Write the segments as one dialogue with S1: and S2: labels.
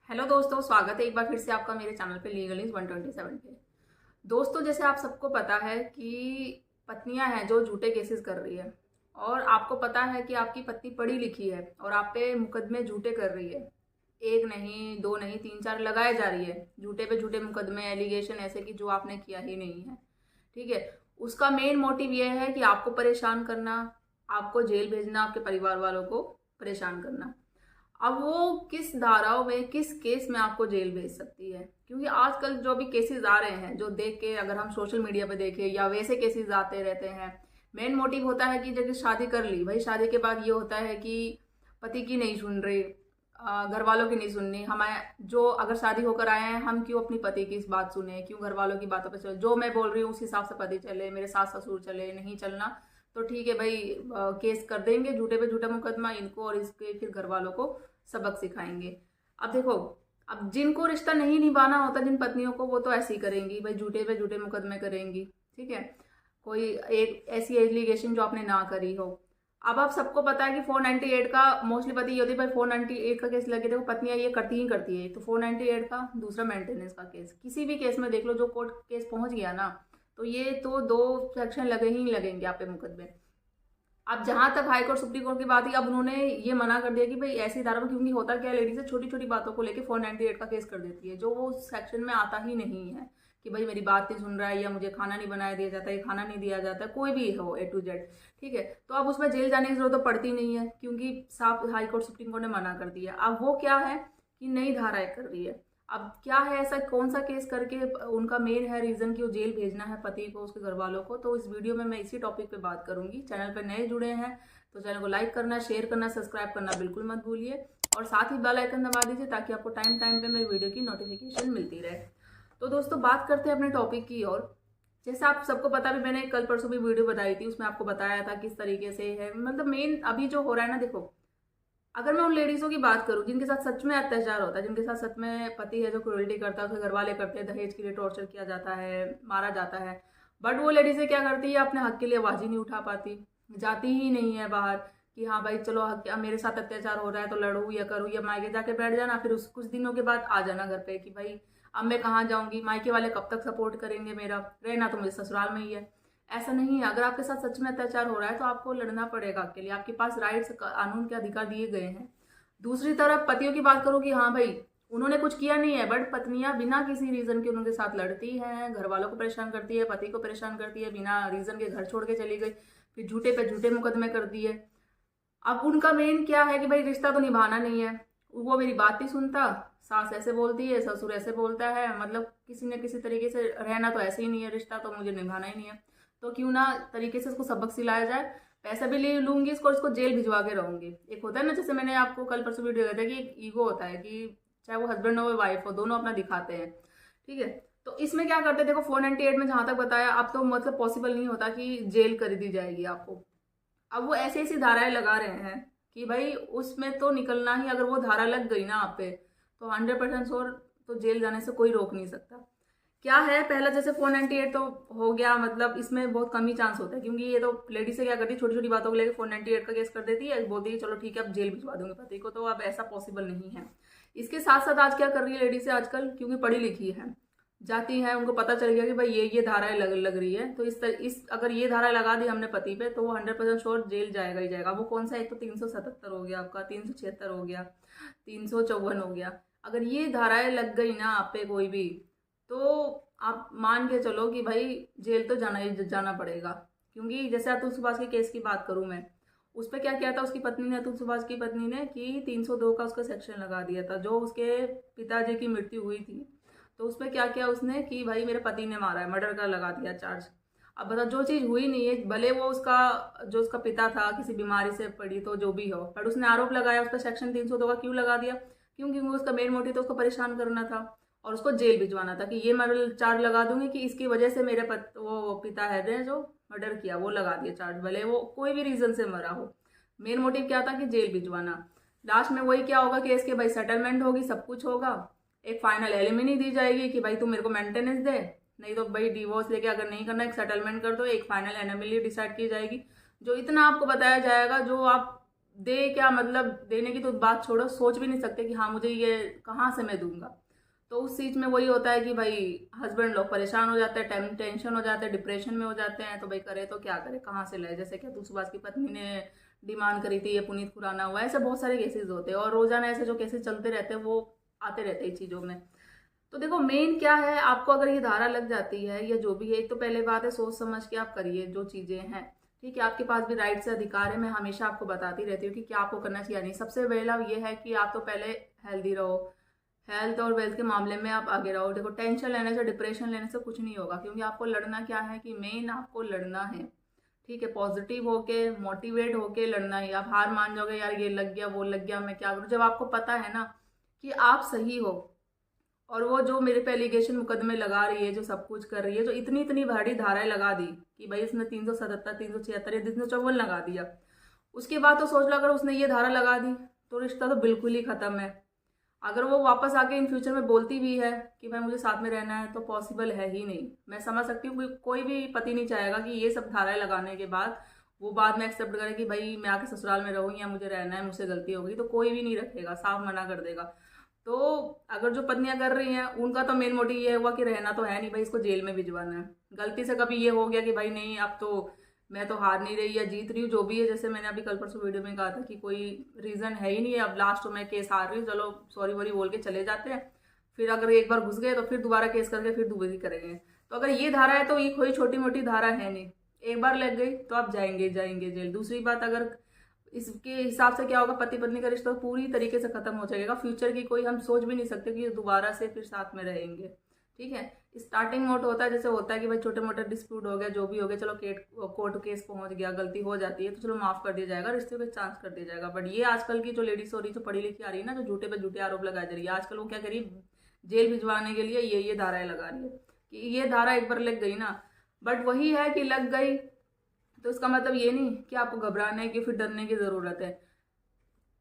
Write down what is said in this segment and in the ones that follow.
S1: Hello दोस्तों, स्वागत है एक बार फिर से आपका मेरे चैनल पे लीगल न्यूज़ 127 पे। दोस्तों, जैसे आप सबको पता है कि पत्नियां हैं जो झूठे केसेस कर रही है, और आपको पता है कि आपकी पत्नी पढ़ी लिखी है और आप पे मुकदमे झूठे कर रही है। एक नहीं, दो नहीं, तीन चार लगाए जा रही है, झूठे पे झूठे मुकदमे, एलिगेशन ऐसे कि जो आपने किया ही नहीं है। ठीक है। उसका मेन मोटिव यह है कि आपको परेशान करना, आपको जेल भेजना, आपके परिवार वालों को परेशान करना। अब वो किस धाराओं में, किस केस में आपको जेल भेज सकती है, क्योंकि आजकल जो भी केसेस आ रहे हैं, जो देख के अगर हम सोशल मीडिया पे देखें या वैसे केसेस आते रहते हैं, मेन मोटिव होता है कि जब शादी कर ली भाई, शादी के बाद ये होता है कि पति की नहीं सुन रही, घर वालों की नहीं सुननी। हमें जो अगर शादी होकर आए हैं, हम क्यों अपनी पति की इस बात सुने, क्यों घर वालों की बातों पर चले, जो मैं बोल रही हूँ उस हिसाब से पति चले, मेरे सास ससुर चले, नहीं चलना तो ठीक है भाई, केस कर देंगे, झूठे पे झूठा मुकदमा इनको और इसके फिर घर वालों को सबक सिखाएंगे। अब देखो, अब जिनको रिश्ता नहीं निभाना होता, जिन पत्नियों को, वो तो ऐसे ही करेंगी भाई, झूठे पे झूठे मुकदमे करेंगी। ठीक है। कोई एक ऐसी एलिगेशन जो आपने ना करी हो। अब आप सबको पता है कि 498 का मोस्टली पति ये होती है भाई, 498 का केस लगे, देखो पत्नियां ये करती ही करती है। तो 498 का, दूसरा मेंटेनेंस का केस, किसी भी केस में देख लो, जो कोर्ट केस पहुंच गया ना, तो ये तो दो सेक्शन लगे ही लगेंगे आप पे मुकदमे। अब जहां तक हाई कोर्ट सुप्रीम कोर्ट की बात है, अब उन्होंने ये मना कर दिया कि भाई ऐसी धारा में, क्योंकि होता क्या है, लेडीज छोटी छोटी बातों को लेकर 498 का केस कर देती है, जो वो सेक्शन में आता ही नहीं है कि भाई मेरी बात नहीं सुन रहा है, या मुझे खाना नहीं बनाया दिया जाता है, खाना नहीं दिया जाता है, कोई भी हो A to Z। ठीक है। तो अब उसमें जेल जाने की जरूरत तो पड़ती नहीं है, क्योंकि साफ हाई कोर्ट सुप्रीम कोर्ट ने मना कर दिया। अब वो क्या है कि नई धाराएं कर रही है। अब क्या है, ऐसा कौन सा केस करके उनका मेन है रीजन कि वो जेल भेजना है पति को, उसके घर वालों को। तो इस वीडियो में मैं इसी टॉपिक पे बात करूंगी। चैनल पर नए जुड़े हैं तो चैनल को लाइक करना, शेयर करना, सब्सक्राइब करना बिल्कुल मत भूलिए, और साथ ही बेल आइकन दबा दीजिए ताकि आपको टाइम टाइम पे मेरी वीडियो की नोटिफिकेशन मिलती रहे। तो दोस्तों, बात करते हैं अपने टॉपिक की। और जैसे आप सबको पता भी, मैंने कल परसों भी वीडियो बताई थी, उसमें आपको बताया था किस तरीके से है, मतलब मेन अभी जो हो रहा है ना, देखो, अगर मैं उन लेडीजों की बात करूं जिनके साथ सच में अत्याचार होता है, जिनके साथ सच में पति है जो क्रूरल्टी करता है, उसके घर वाले करते हैं, दहेज के लिए टॉर्चर किया जाता है, मारा जाता है, बट वो लेडीजें क्या करती है, अपने हक के लिए आवाज ही नहीं उठा पाती, जाती ही नहीं है बाहर कि हाँ भाई चलो, मेरे साथ अत्याचार हो रहा है तो लड़ू या करूँ, या मायके जाके बैठ जाना, फिर उस कुछ दिनों के बाद आ जाना घर पे कि भाई अब मैं कहाँ जाऊंगी, मायके वाले कब तक सपोर्ट करेंगे, मेरा रहना तो मुझे ससुराल में ही है। ऐसा नहीं है। अगर आपके साथ सच में अत्याचार हो रहा है तो आपको लड़ना पड़ेगा, आपके लिए आपके पास राइट्स, कानून के अधिकार दिए गए हैं। दूसरी तरफ पतियों की बात करूं कि हाँ भाई, उन्होंने कुछ किया नहीं है, बट पत्नियां बिना किसी रीजन के उनके साथ लड़ती हैं, घर वालों को परेशान करती है, पति को परेशान करती है, बिना रीजन के घर छोड़ के चली गई, फिर झूठे पे झूठे मुकदमे कर दिए। अब उनका मेन क्या है कि भाई रिश्ता तो निभाना नहीं है, वो मेरी बात नहीं सुनता, सास ऐसे बोलती है, ससुर ऐसे बोलता है, मतलब किसी न किसी तरीके से रहना तो ऐसे ही नहीं है, रिश्ता तो मुझे निभाना ही नहीं है, तो क्यों ना तरीके से इसको सबक सिलाया जाए, पैसा भी ले लूंगी इसको जेल भिजवा के रहूंगी। एक होता है ना, जैसे मैंने आपको कल परसों वीडियो दिया था कि एक ईगो होता है कि चाहे वो हस्बैंड हो वाइफ हो, दोनों अपना दिखाते हैं। ठीक है। तो इसमें क्या करते हैं, देखो 498 में जहां तक बताया, अब तो मतलब पॉसिबल नहीं होता कि जेल कर दी जाएगी आपको। अब वो ऐसी ऐसी धाराएं लगा रहे हैं कि भाई उसमें तो निकलना ही, अगर वो धारा लग गई ना आप पे, तो 100% श्योर, तो जेल जाने से कोई रोक नहीं सकता। क्या है, पहला जैसे 498 तो हो गया, मतलब इसमें बहुत कम ही चांस होता है, क्योंकि ये तो लेडी से क्या करती है, छोटी छोटी बातों को लेकर 498 का केस कर देती है, बोलती है चलो ठीक है अब जेल भिजवा दूंगी पति को, तो अब ऐसा पॉसिबल नहीं है। इसके साथ साथ आज क्या कर रही है लेडी से, आजकल क्योंकि पढ़ी लिखी है, जाती है, उनको पता चल गया कि भाई ये धाराएं लग रही है, तो इस अगर ये धारा लगा दी हमने पति पे, तो वो 100% श्योर जेल जाएगा ही जाएगा। वो कौन सा, एक तो 377 हो गया आपका, 376 हो गया, 354 हो गया, अगर ये धाराएं लग गई ना आप पे कोई भी, तो आप मान के चलो कि भाई जेल तो जाना ही जाना पड़ेगा। क्योंकि जैसे अतुल सुभाष के केस की बात करूं मैं, उस पर क्या किया था उसकी पत्नी ने, अतुल सुभाष की पत्नी ने, कि 302 का उसका सेक्शन लगा दिया था, जो उसके पिताजी की मृत्यु हुई थी, तो उसमें क्या किया उसने कि भाई मेरे पति ने मारा है, मर्डर का लगा दिया चार्ज। अब बता, जो चीज़ हुई नहीं है, भले वो उसका जो उसका पिता था किसी बीमारी से पड़ी, तो जो भी हो, बट उसने आरोप लगाया, उस पर सेक्शन 302 का क्यों लगा दिया, क्योंकि उसका मेन मोटिव तो उसको परेशान करना था और उसको जेल भिजवाना था, कि ये मैं चार्ज लगा दूंगी कि इसकी वजह से मेरे वो पिता है जो मर्डर किया, वो लगा दिया चार्ज, भले वो कोई भी रीजन से मरा हो, मेन मोटिव क्या था कि जेल भिजवाना। लास्ट में वही क्या होगा, केस के भाई सेटलमेंट होगी, सब कुछ होगा, एक फाइनल एलिमिनी दी जाएगी कि भाई तू मेरे को मेंटेनेंस दे, नहीं तो भाई डिवोर्स लेके अगर नहीं करना, एक सेटलमेंट कर दो, एक फाइनल एलिमिनी डिसाइड की जाएगी। जो इतना आपको बताया जाएगा, जो आप दे क्या, मतलब देने की तो बात छोड़ो, सोच भी नहीं सकते कि हाँ मुझे ये कहाँ से मैं दूंगा। तो उस चीज़ में वही होता है कि भाई हस्बैंड लोग परेशान हो जाते हैं, टेंशन हो जाते हैं, डिप्रेशन में हो जाते हैं। तो भाई करे तो क्या करे, कहाँ से लाए। जैसे क्या दूसबाज की पत्नी ने डिमांड करी थी, ये पुनीत खुराना हुआ, ऐसे बहुत सारे केसेस होते हैं और रोजाना ऐसे जो केसेस चलते रहते हैं वो आते रहते हैं चीज़ों में। तो देखो मेन क्या है, आपको अगर ये धारा लग जाती है या जो भी है, एक तो पहले बात है सोच समझ के आप करिए जो चीज़ें हैं। ठीक है, आपके पास भी राइट से अधिकार है, मैं हमेशा आपको बताती रहती हूँ कि क्या आपको करना चाहिए नहीं। सबसे पहला ये है कि आप तो पहले हेल्दी रहो, हेल्थ और वेल्थ के मामले में आप आगे रहो। देखो टेंशन लेने से, डिप्रेशन लेने से कुछ नहीं होगा, क्योंकि आपको लड़ना क्या है कि मेन आपको लड़ना है। ठीक है, पॉजिटिव होके मोटिवेट होके लड़ना है। आप हार मान जाओगे यार ये लग गया वो लग गया मैं क्या करूँ, जब आपको पता है ना कि आप सही हो। और वो जो मेरे पे एलिगेशन मुकदमे लगा रही है, जो सब कुछ कर रही है, जो इतनी इतनी भारी धाराएं लगा दी कि भाई इसने 377, 376 या 354 लगा दिया, उसके बाद तो सोच लो अगर उसने ये धारा लगा दी तो रिश्ता तो बिल्कुल ही खत्म है। अगर वो वापस आके इन फ्यूचर में बोलती भी है कि भाई मुझे साथ में रहना है, तो पॉसिबल है ही नहीं। मैं समझ सकती हूँ कोई भी पति नहीं चाहेगा कि ये सब धाराएं लगाने के बाद वो बाद में एक्सेप्ट करे कि भाई मैं आके ससुराल में रहूँ या मुझे रहना है, मुझसे गलती हो गई, तो कोई भी नहीं रखेगा, साफ मना कर देगा। तो अगर जो पत्नियां कर रही हैं उनका तो मेन मोटिव ये हुआ कि रहना तो है नहीं भाई, इसको जेल में भिजवाना है। गलती से कभी ये हो गया कि भाई नहीं अब तो मैं तो हार नहीं रही या जीत रही हूँ, जो भी है, जैसे मैंने अभी कल परसों वीडियो में कहा था कि कोई रीजन है ही नहीं है, अब लास्ट में केस हार रही हूँ, चलो सॉरी वॉरी बोल के चले जाते हैं। फिर अगर एक बार घुस गए तो फिर दोबारा केस करके फिर दोबारा करेंगे। तो अगर ये धारा है तो ये कोई छोटी मोटी धारा है नहीं, एक बार लग गई तो आप जाएंगे जाएंगे जेल। दूसरी बात, अगर इसके हिसाब से क्या होगा, पति पत्नी का रिश्ता पूरी तरीके से खत्म हो जाएगा। फ्यूचर की कोई हम सोच भी नहीं सकते कि ये दोबारा से फिर साथ में रहेंगे। ठीक है, स्टार्टिंग मोड होता है, जैसे होता है कि भाई छोटे मोटे डिस्प्यूट हो गया, जो भी हो गया, चलो कोर्ट केस पहुंच गया, गलती हो जाती है तो चलो माफ कर दिया जाएगा, रिश्ते पे चांस कर दिया जाएगा। बट ये आजकल की जो लेडीज हो रही, जो पढ़ी लिखी आ रही है ना, जो झूठे पे झूठे आरोप लगाई जा रही है आजकल, वो क्या करी, जेल भिजवाने के लिए ये धाराएं लगा रही है कि ये धारा एक बार लग गई ना। बट वही है कि लग गई तो इसका मतलब ये नहीं कि आपको घबराने की फिर डरने की जरूरत है।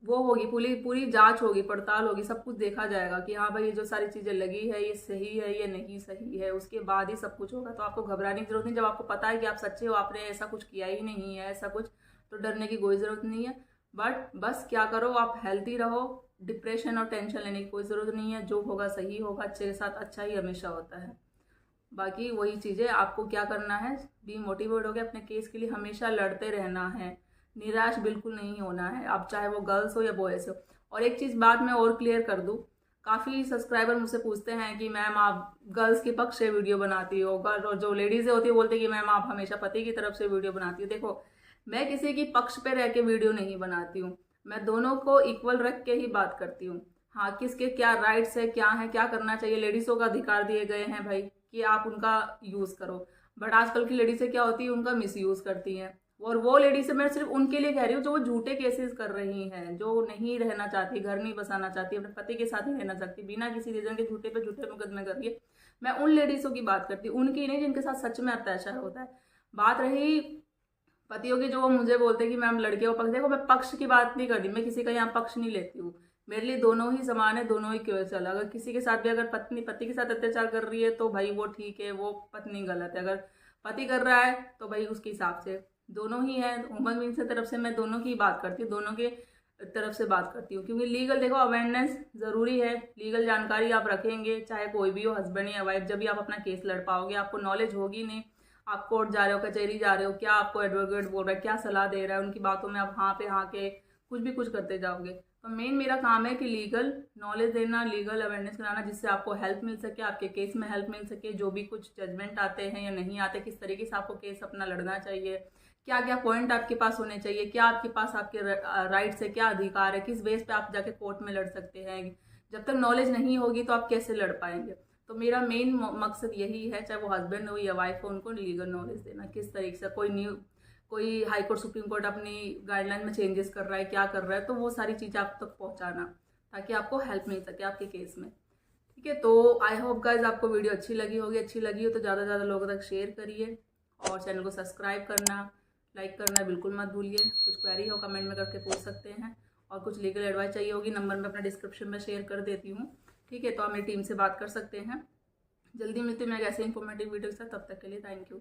S1: वो होगी पूरी पूरी जांच होगी, पड़ताल होगी, सब कुछ देखा जाएगा कि हाँ भाई ये जो सारी चीजें लगी है ये सही है ये नहीं सही है, उसके बाद ही सब कुछ होगा। तो आपको घबराने की जरूरत नहीं, जब आपको पता है कि आप सच्चे हो, आपने ऐसा कुछ किया ही नहीं है ऐसा कुछ, तो डरने की कोई जरूरत नहीं है। बट बस क्या करो, आप हेल्थी रहो, डिप्रेशन और टेंशन लेने की कोई जरूरत नहीं है। जो होगा सही होगा, अच्छे के साथ अच्छा ही हमेशा होता है। बाकी वही चीज़ें, आपको क्या करना है, बी मोटिवेट हो गया अपने केस के लिए, हमेशा लड़ते रहना है, निराश बिल्कुल नहीं होना है, आप चाहे वो गर्ल्स हो या बॉयज़ हो। और एक चीज़ बात मैं और क्लियर कर दूँ, काफ़ी सब्सक्राइबर मुझसे पूछते हैं कि मैम आप गर्ल्स के पक्ष से वीडियो बनाती हो, गर्ल और जो लेडीज़ होती है बोलते हैं कि मैम आप हमेशा पति की तरफ से वीडियो बनाती हो। देखो मैं किसी की पक्ष पे रह के वीडियो नहीं बनाती हूँ, मैं दोनों को इक्वल रख के ही बात करती हूँ। हाँ, किसके क्या राइट्स है, क्या है, क्या करना चाहिए, लेडीज़ों का अधिकार दिए गए हैं भाई कि आप उनका यूज़ करो। बट आजकल की लेडीज़ें क्या होती है, उनका मिसयूज़ करती हैं। और वो लेडीज़ मैं सिर्फ उनके लिए कह रही हूँ जो वो झूठे केसेस कर रही हैं, जो नहीं रहना चाहती, घर नहीं बसाना चाहती, अपने पति के साथ नहीं रहना चाहती, बिना किसी रीजन के झूठे पे झूठे मुकदमे कर रही है। मैं उन लेडीज़ों की बात करती हूँ, उनकी नहीं जिनके साथ सच में अत्याचार होता है। बात रही पतियों की, जो वो मुझे बोलते हैं कि मैम लड़कियों का पक्ष, देखो मैं पक्ष की बात नहीं करती, मैं किसी का यहाँ पक्ष नहीं लेती हूँ। मेरे लिए दोनों ही समान है, दोनों ही क्यों चला। अगर किसी के साथ भी अगर पत्नी पति के साथ अत्याचार कर रही है तो भाई वो ठीक है, वो पत्नी गलत है। अगर पति कर रहा है तो भाई उसके हिसाब से दोनों ही है। ह्यूमन बींग की तरफ से मैं दोनों की बात करती हूँ, दोनों के तरफ से बात करती हूँ, क्योंकि लीगल देखो अवेयरनेस जरूरी है। लीगल जानकारी आप रखेंगे, चाहे कोई भी हो, हस्बैंड या वाइफ, जब भी आप अपना केस लड़ पाओगे। आपको नॉलेज होगी नहीं, आप कोर्ट जा रहे हो, कचहरी जा रहे हो, क्या आपको एडवोकेट बोल रहा है, क्या सलाह दे रहा है, उनकी बातों में आप हाँ पे हाँ के कुछ भी कुछ करते जाओगे। तो मेन मेरा काम है कि लीगल नॉलेज देना, लीगल अवेयरनेस कराना, जिससे आपको हेल्प मिल सके, आपके केस में हेल्प मिल सके। जो भी कुछ जजमेंट आते हैं या नहीं आते, किस तरीके से आपको केस अपना लड़ना चाहिए, क्या क्या पॉइंट आपके पास होने चाहिए, क्या आपके पास आपके राइट्स है, क्या अधिकार है, किस बेस पे आप जाके कोर्ट में लड़ सकते हैं। जब तक नॉलेज नहीं होगी तो आप कैसे लड़ पाएंगे। तो मेरा मेन मकसद यही है, चाहे वो हस्बैंड हो या वाइफ हो, उनको लीगल नॉलेज देना, किस तरीके से कोई हाई कोर्ट सुप्रीम कोर्ट अपनी गाइडलाइन में चेंजेस कर रहा है, क्या कर रहा है, तो वो सारी चीज़ें आप तक पहुंचाना, ताकि आपको हेल्प मिल सके आपके केस में। ठीक है, तो आई होप गाइज आपको वीडियो अच्छी लगी होगी। अच्छी लगी हो तो ज़्यादा से ज़्यादा लोगों तक शेयर करिए, और चैनल को सब्सक्राइब करना, लाइक करना बिल्कुल मत भूलिए। कुछ क्वेरी हो कमेंट में करके पूछ सकते हैं, और कुछ लीगल एडवाइस चाहिए होगी, नंबर मैं अपना डिस्क्रिप्शन में शेयर कर देती हूँ। ठीक है, तो आप मेरी टीम से बात कर सकते हैं। जल्दी मिलती हूँ मैं एक ऐसे इन्फॉर्मेटिव वीडियो के साथ, तब तक के लिए थैंक यू।